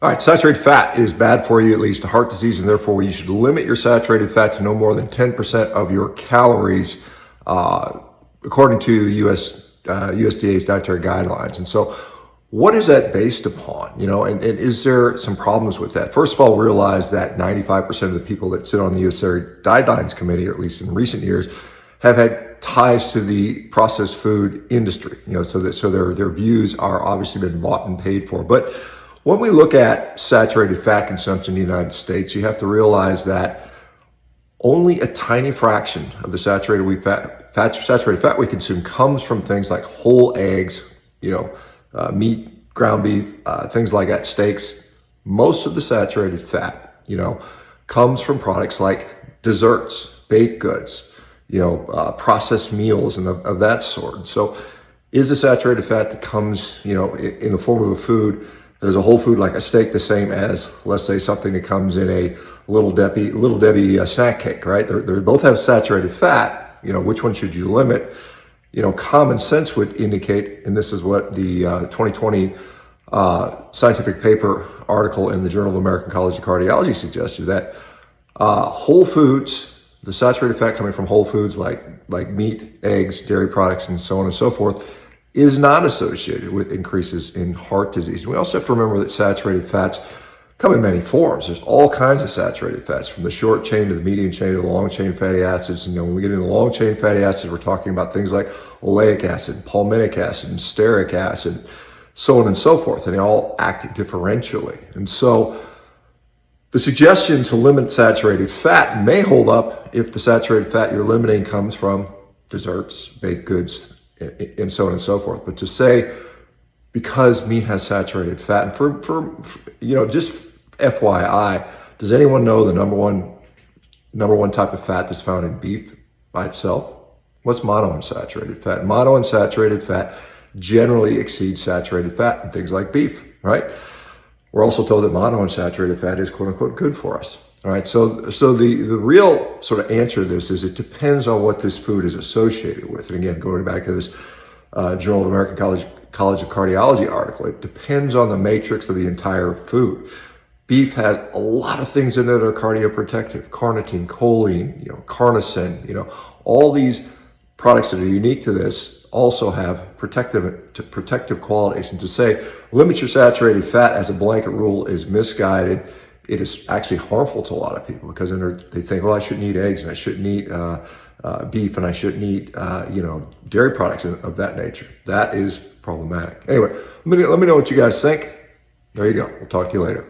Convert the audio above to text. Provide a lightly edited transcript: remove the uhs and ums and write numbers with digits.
All right, saturated fat is bad for you. It leads to heart disease, and therefore you should limit your saturated fat to no more than 10% of your calories, according to USDA's dietary guidelines. And so what is that based upon? And is there some problems with that? First of all, realize that 95% of the people that sit on the USDA Guidelines Committee, or at least in recent years, have had ties to the processed food industry, so their views are obviously been bought and paid for. But when we look at saturated fat consumption in the United States, you have to realize that only a tiny fraction of the saturated fat we consume comes from things like whole eggs, meat, ground beef, things like that, steaks. Most of the saturated fat, comes from products like desserts, baked goods, processed meals and of that sort. So is the saturated fat that comes, in the form of a food that is a whole food like a steak the same as, let's say, something that comes in a Little Debbie snack cake, right? They both have saturated fat. Which one should you limit? Common sense would indicate, and this is what the 2020 scientific paper article in the Journal of American College of Cardiology suggested, that whole foods, the saturated fat coming from whole foods like meat, eggs, dairy products, and so on and so forth, is not associated with increases in heart disease. And we also have to remember that saturated fats come in many forms. There's all kinds of saturated fats, from the short chain to the medium chain to the long chain fatty acids. And when we get into long chain fatty acids, we're talking about things like oleic acid, palmitic acid, and stearic acid, so on and so forth. And they all act differentially. And so the suggestion to limit saturated fat may hold up if the saturated fat you're limiting comes from desserts, baked goods, and so on and so forth. But to say, because meat has saturated fat, and for just FYI, does anyone know the number one type of fat that's found in beef by itself? What's monounsaturated fat? Monounsaturated fat generally exceeds saturated fat in things like beef, right? We're also told that monounsaturated fat is quote unquote good for us. All right, so the real sort of answer to this is it depends on what this food is associated with. And again, going back to this Journal of American College of Cardiology article, it depends on the matrix of the entire food. Beef has a lot of things in it that are cardioprotective: carnitine, choline, carnosine. All these products that are unique to this also have protective qualities. And to say limit your saturated fat as a blanket rule is misguided. It is actually harmful to a lot of people, because then they think, well, I shouldn't eat eggs, and I shouldn't eat beef, and I shouldn't eat dairy products of that nature. That is problematic. Anyway, let me know what you guys think. There you go. We'll talk to you later.